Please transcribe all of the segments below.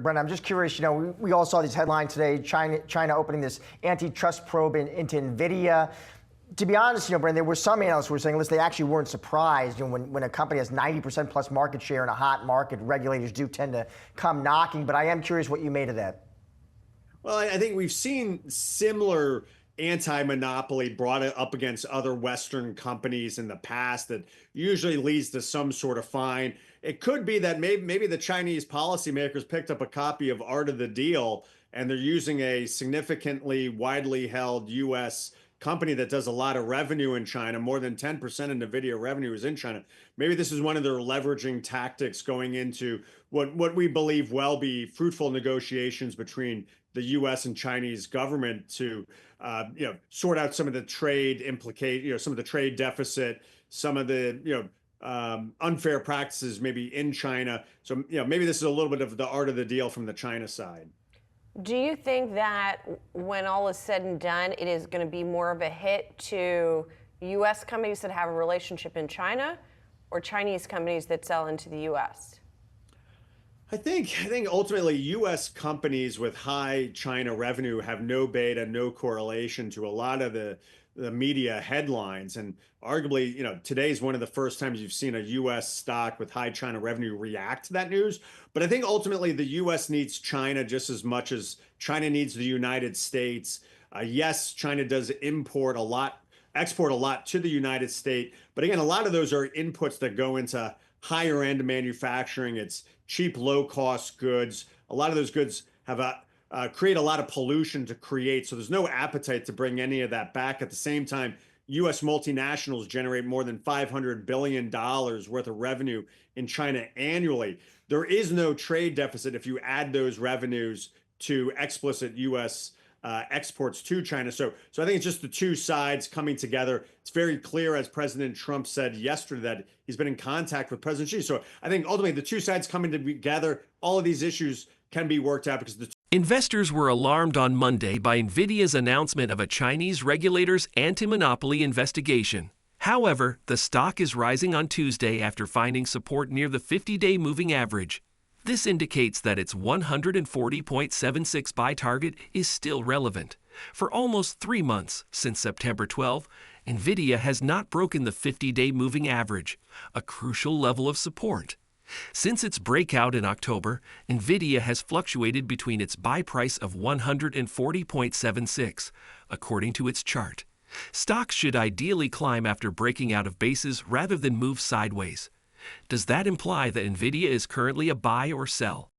Brent, I'm just curious, we all saw these headlines today, China opening this antitrust probe into Nvidia. To be honest, Brent, there were some analysts who were saying, listen, they actually weren't surprised. When a company has 90% plus market share in a hot market, regulators do tend to come knocking. But I am curious what you made of that. Well, I think we've seen similar anti-monopoly brought up against other Western companies in the past that usually leads to some sort of fine. It could be that maybe the Chinese policymakers picked up a copy of Art of the Deal and they're using a significantly widely held U.S. company that does a lot of revenue in China. More than 10% of Nvidia revenue is in China. Maybe this is one of their leveraging tactics going into what we believe will be fruitful negotiations between the U.S. and Chinese government to sort out some of the trade some of the trade deficit, some of the unfair practices maybe in China. So maybe this is a little bit of the art of the deal from the China side. Do you think that when all is said and done, it is going to be more of a hit to U.S. companies that have a relationship in China or Chinese companies that sell into the U.S.? I think ultimately U.S. companies with high China revenue have no beta, no correlation to a lot of the media headlines. And arguably, today is one of the first times you've seen a U.S. stock with high China revenue react to that news. But I think ultimately the U.S. needs China just as much as China needs the United States. Yes, China does export a lot to the United States. But again, a lot of those are inputs that go into higher end manufacturing. It's cheap, low cost goods. A lot of those goods have create a lot of pollution to create. So there's no appetite to bring any of that back. At the same time, U.S. multinationals generate more than $500 billion worth of revenue in China annually. There is no trade deficit if you add those revenues to explicit U.S. Exports to China. So I think it's just the two sides coming together. It's very clear, as President Trump said yesterday, that he's been in contact with President Xi. So I think ultimately the two sides coming together, all of these issues can be worked out because Investors were alarmed on Monday by Nvidia's announcement of a Chinese regulator's anti-monopoly investigation. However, the stock is rising on Tuesday after finding support near the 50-day moving average. This indicates that its 140.76 buy target is still relevant. For almost 3 months, since September 12, Nvidia has not broken the 50-day moving average, a crucial level of support. Since its breakout in October, Nvidia has fluctuated between its buy price of 140.76, according to its chart. Stocks should ideally climb after breaking out of bases rather than move sideways. Does that imply that Nvidia is currently a buy or sell?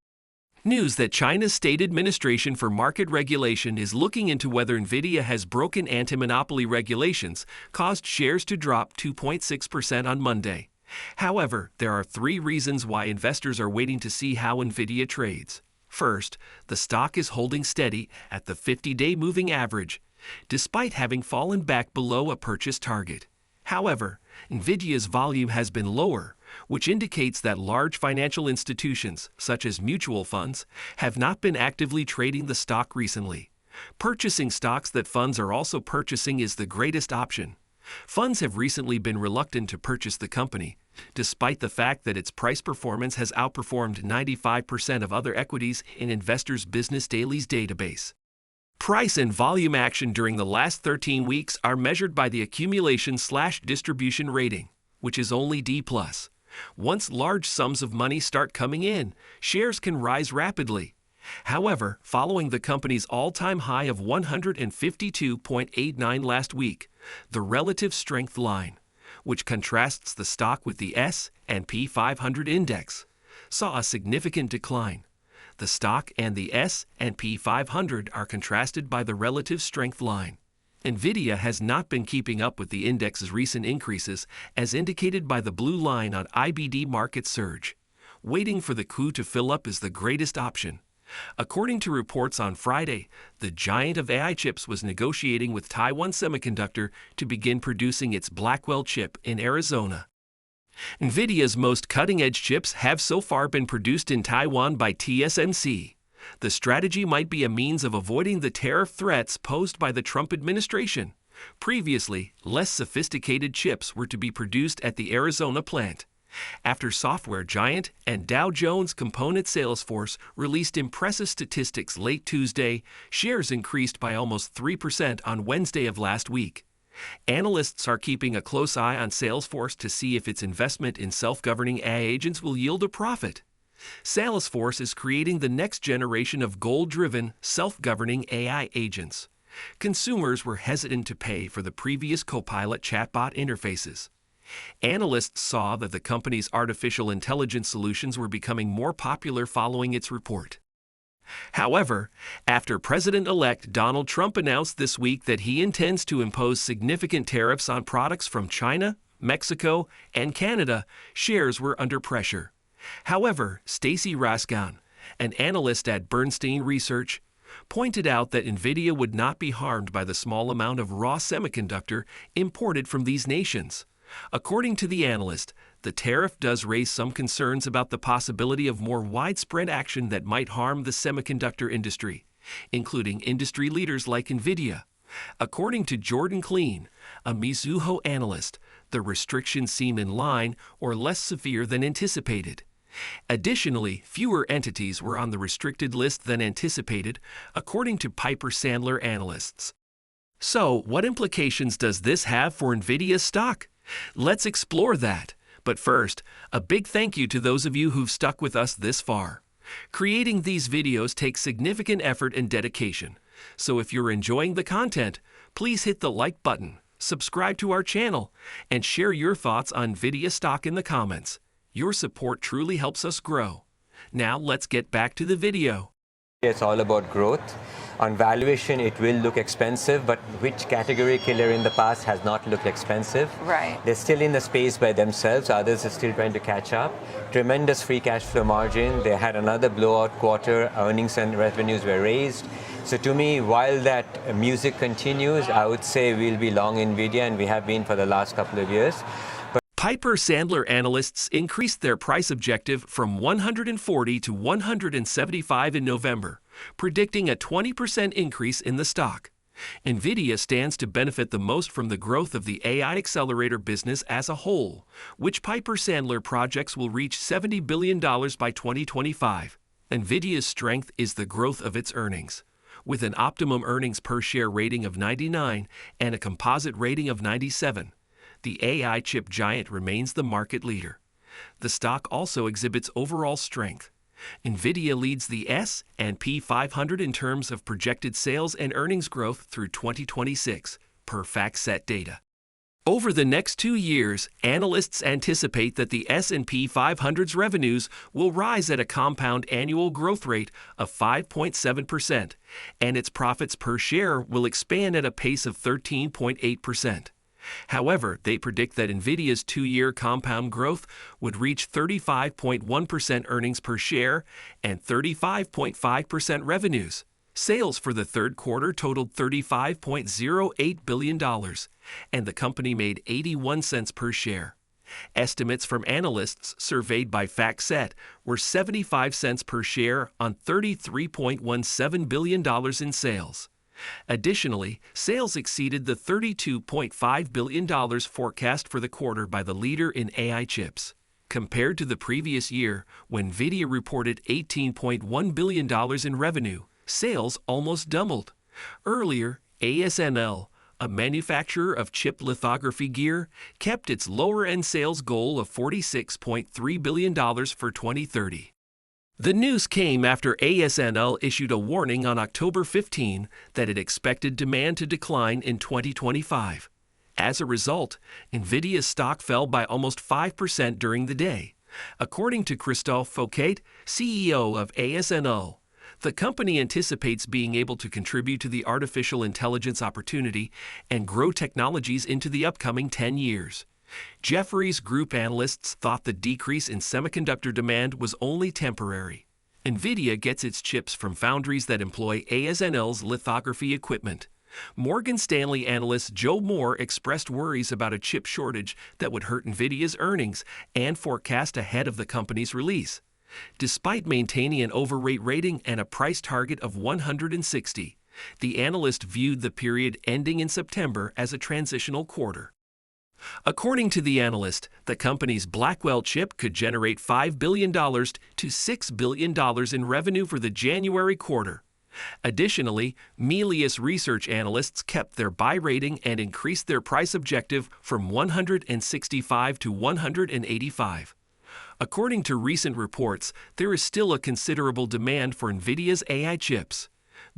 News that China's State Administration for Market Regulation is looking into whether Nvidia has broken anti-monopoly regulations caused shares to drop 2.6% on Monday. However, there are 3 reasons why investors are waiting to see how Nvidia trades. First, the stock is holding steady at the 50-day moving average, despite having fallen back below a purchase target. However, Nvidia's volume has been lower, which indicates that large financial institutions, such as mutual funds, have not been actively trading the stock recently. Purchasing stocks that funds are also purchasing is the greatest option. Funds have recently been reluctant to purchase the company, despite the fact that its price performance has outperformed 95% of other equities in Investors Business Daily's database. Price and volume action during the last 13 weeks are measured by the accumulation/distribution rating, which is only D+. Once large sums of money start coming in, shares can rise rapidly. However, following the company's all-time high of 152.89 last week, the relative strength line, which contrasts the stock with the S&P 500 index, saw a significant decline. The stock and the S&P 500 are contrasted by the relative strength line. Nvidia has not been keeping up with the index's recent increases, as indicated by the blue line on IBD Market Surge. Waiting for the coup to fill up is the greatest option. According to reports on Friday, the giant of AI chips was negotiating with Taiwan Semiconductor to begin producing its Blackwell chip in Arizona. Nvidia's most cutting-edge chips have so far been produced in Taiwan by TSMC. The strategy might be a means of avoiding the tariff threats posed by the Trump administration. Previously, less sophisticated chips were to be produced at the Arizona plant. After software giant and Dow Jones component Salesforce released impressive statistics late Tuesday, shares increased by almost 3% on Wednesday of last week. Analysts are keeping a close eye on Salesforce to see if its investment in self-governing AI agents will yield a profit. Salesforce is creating the next generation of goal-driven, self-governing AI agents. Consumers were hesitant to pay for the previous Copilot chatbot interfaces. Analysts saw that the company's artificial intelligence solutions were becoming more popular following its report. However, after President-elect Donald Trump announced this week that he intends to impose significant tariffs on products from China, Mexico, and Canada, shares were under pressure. However, Stacy Rasgon, an analyst at Bernstein Research, pointed out that Nvidia would not be harmed by the small amount of raw semiconductor imported from these nations. According to the analyst, the tariff does raise some concerns about the possibility of more widespread action that might harm the semiconductor industry, including industry leaders like Nvidia. According to Jordan Kleen, a Mizuho analyst, the restrictions seem in line or less severe than anticipated. Additionally, fewer entities were on the restricted list than anticipated, according to Piper Sandler analysts. So, what implications does this have for Nvidia's stock? Let's explore that. But first, a big thank you to those of you who've stuck with us this far. Creating these videos takes significant effort and dedication. So if you're enjoying the content, please hit the like button, subscribe to our channel, and share your thoughts on Nvidia stock in the comments. Your support truly helps us grow. Now let's get back to the video. It's all about growth. On valuation, it will look expensive, but which category killer in the past has not looked expensive? Right. They're still in the space by themselves. Others are still trying to catch up. Tremendous free cash flow margin. They had another blowout quarter. Earnings and revenues were raised. So to me, while that music continues, I would say we'll be long Nvidia, and we have been for the last couple of years. Piper Sandler analysts increased their price objective from 140 to 175 in November, predicting a 20% increase in the stock. Nvidia stands to benefit the most from the growth of the AI accelerator business as a whole, which Piper Sandler projects will reach $70 billion by 2025. Nvidia's strength is the growth of its earnings. With an optimum earnings per share rating of 99 and a composite rating of 97, the AI chip giant remains the market leader. The stock also exhibits overall strength. Nvidia leads the S&P 500 in terms of projected sales and earnings growth through 2026, per FactSet data. Over the next 2 years, analysts anticipate that the S&P 500's revenues will rise at a compound annual growth rate of 5.7%, and its profits per share will expand at a pace of 13.8%. However, they predict that Nvidia's 2-year compound growth would reach 35.1% earnings per share and 35.5% revenues. Sales for the third quarter totaled $35.08 billion, and the company made 81 cents per share. Estimates from analysts surveyed by FactSet were 75 cents per share on $33.17 billion in sales. Additionally, sales exceeded the $32.5 billion forecast for the quarter by the leader in AI chips. Compared to the previous year, when Nvidia reported $18.1 billion in revenue, sales almost doubled. Earlier, ASML, a manufacturer of chip lithography gear, kept its lower-end sales goal of $46.3 billion for 2030. The news came after ASML issued a warning on October 15 that it expected demand to decline in 2025. As a result, Nvidia's stock fell by almost 5% during the day. According to Christophe Fouquet, CEO of ASML, the company anticipates being able to contribute to the artificial intelligence opportunity and grow technologies into the upcoming 10 years. Jefferies Group analysts thought the decrease in semiconductor demand was only temporary. Nvidia gets its chips from foundries that employ ASML's lithography equipment. Morgan Stanley analyst Joe Moore expressed worries about a chip shortage that would hurt Nvidia's earnings and forecast ahead of the company's release. Despite maintaining an overweight rating and a price target of 160, the analyst viewed the period ending in September as a transitional quarter. According to the analyst, the company's Blackwell chip could generate $5 billion to $6 billion in revenue for the January quarter. Additionally, Melius research analysts kept their buy rating and increased their price objective from 165 to 185. According to recent reports, there is still a considerable demand for Nvidia's AI chips.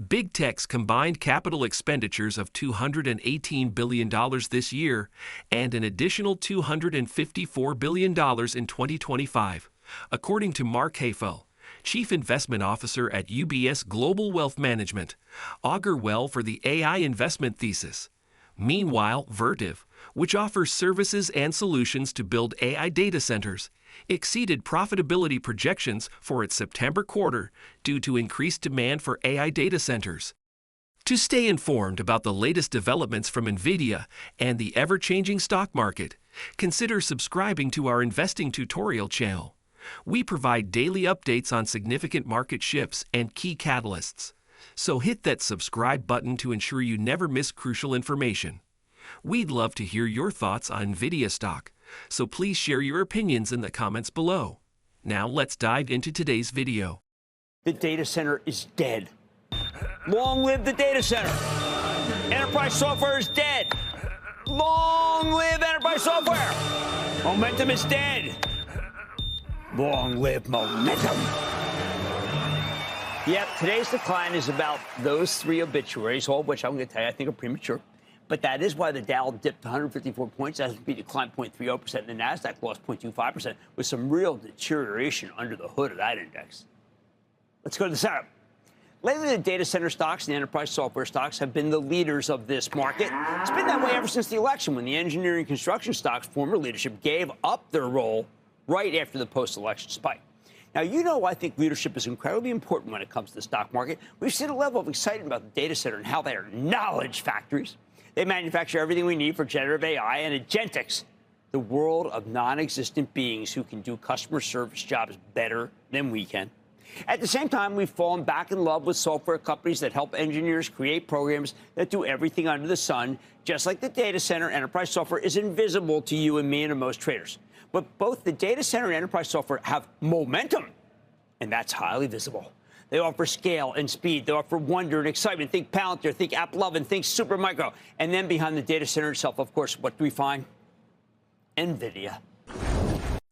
Big Tech's combined capital expenditures of $218 billion this year and an additional $254 billion in 2025, according to Mark Hafel, Chief Investment Officer at UBS Global Wealth Management, augur well for the AI investment thesis. Meanwhile, Vertiv, which offers services and solutions to build AI data centers, exceeded profitability projections for its September quarter due to increased demand for AI data centers. To stay informed about the latest developments from Nvidia and the ever-changing stock market, consider subscribing to our investing tutorial channel. We provide daily updates on significant market shifts and key catalysts. So hit that subscribe button to ensure you never miss crucial information. We'd love to hear your thoughts on Nvidia stock, so please share your opinions in the comments below. Now let's dive into today's video. The data center is dead. Long live the data center. Enterprise software is dead. Long live enterprise software. Momentum is dead. Long live momentum. Yep, today's decline is about those three obituaries, all of which I'm going to tell you I think are premature. But that is why the Dow dipped 154 points. S&P declined 0.30%, and the NASDAQ lost 0.25%, with some real deterioration under the hood of that index. Let's go to the setup. Lately, the data center stocks and the enterprise software stocks have been the leaders of this market. It's been that way ever since the election, when the engineering construction stocks' former leadership gave up their role right after the post-election spike. Now, you know I think leadership is incredibly important when it comes to the stock market. We've seen a level of excitement about the data center and how they are knowledge factories. They manufacture everything we need for generative AI and agentics, the world of non-existent beings who can do customer service jobs better than we can. At the same time, we've fallen back in love with software companies that help engineers create programs that do everything under the sun, just like the data center. Enterprise software is invisible to you and me and to most traders. But both the data center and enterprise software have momentum, and that's highly visible. They offer scale and speed. They offer wonder and excitement. Think Palantir, think AppLovin, think Supermicro. And then behind the data center itself, of course, what do we find? Nvidia.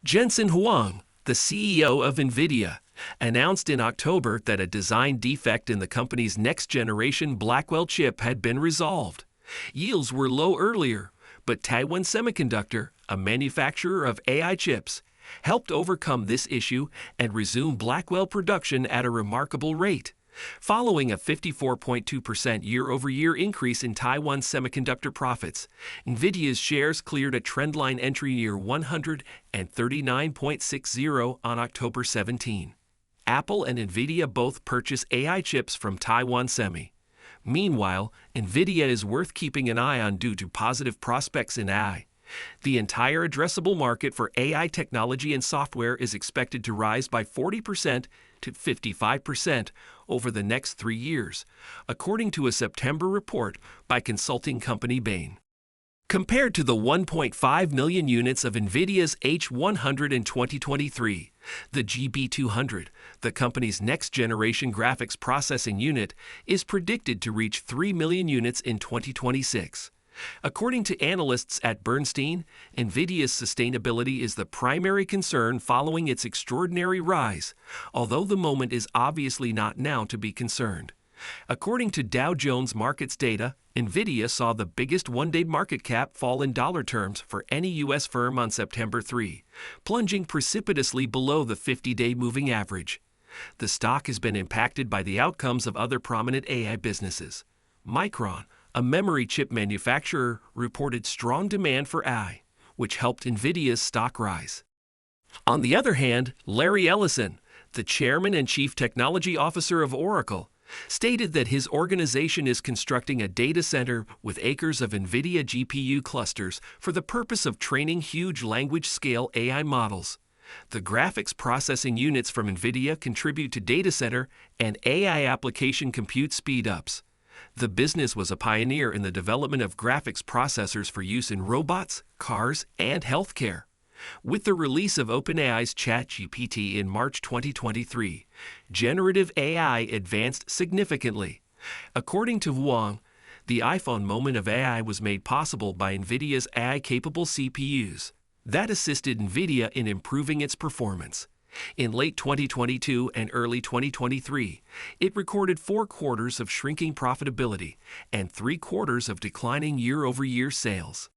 Jensen Huang, the CEO of Nvidia, announced in October that a design defect in the company's next-generation Blackwell chip had been resolved. Yields were low earlier, but Taiwan Semiconductor, a manufacturer of AI chips, helped overcome this issue and resume Blackwell production at a remarkable rate. Following a 54.2% year-over-year increase in Taiwan Semiconductor profits, Nvidia's shares cleared a trendline entry near 139.60 on October 17. Apple and Nvidia both purchase AI chips from Taiwan Semi. Meanwhile, Nvidia is worth keeping an eye on due to positive prospects in AI. The entire addressable market for AI technology and software is expected to rise by 40% to 55% over the next 3 years, according to a September report by consulting company Bain. Compared to the 1.5 million units of Nvidia's H100 in 2023, the GB200, the company's next-generation graphics processing unit, is predicted to reach 3 million units in 2026. According to analysts at Bernstein, Nvidia's sustainability is the primary concern following its extraordinary rise, although the moment is obviously not now to be concerned. According to Dow Jones Markets data, Nvidia saw the biggest one-day market cap fall in dollar terms for any U.S. firm on September 3, plunging precipitously below the 50-day moving average. The stock has been impacted by the outcomes of other prominent AI businesses. Micron, a memory chip manufacturer, reported strong demand for AI, which helped Nvidia's stock rise. On the other hand, Larry Ellison, the chairman and chief technology officer of Oracle, stated that his organization is constructing a data center with acres of NVIDIA GPU clusters for the purpose of training huge language-scale AI models. The graphics processing units from NVIDIA contribute to data center and AI application compute speed-ups. The business was a pioneer in the development of graphics processors for use in robots, cars, and healthcare. With the release of OpenAI's ChatGPT in March 2023, generative AI advanced significantly. According to Wang, the iPhone moment of AI was made possible by Nvidia's AI-capable CPUs. That assisted Nvidia in improving its performance. In late 2022 and early 2023, it recorded 4 quarters of shrinking profitability and 3 quarters of declining year-over-year sales.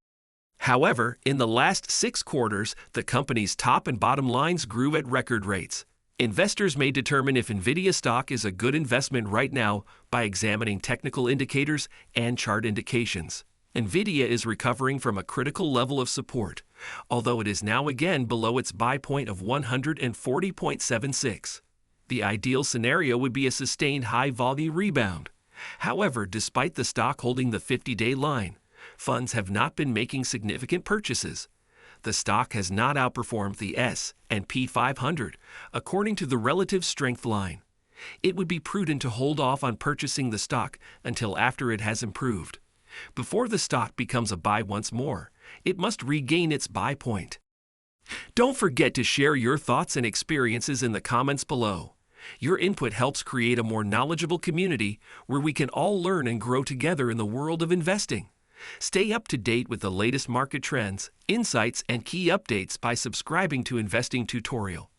However, in the last 6 quarters, the company's top and bottom lines grew at record rates. Investors may determine if Nvidia stock is a good investment right now by examining technical indicators and chart indications. Nvidia is recovering from a critical level of support, although it is now again below its buy point of 140.76. The ideal scenario would be a sustained high-volume rebound. However, despite the stock holding the 50-day line, funds have not been making significant purchases. The stock has not outperformed the S&P 500, according to the relative strength line. It would be prudent to hold off on purchasing the stock until after it has improved. Before the stock becomes a buy once more, it must regain its buy point. Don't forget to share your thoughts and experiences in the comments below. Your input helps create a more knowledgeable community where we can all learn and grow together in the world of investing. Stay up to date with the latest market trends, insights, and key updates by subscribing to Investing Tutorial.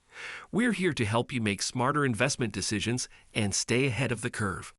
We're here to help you make smarter investment decisions and stay ahead of the curve.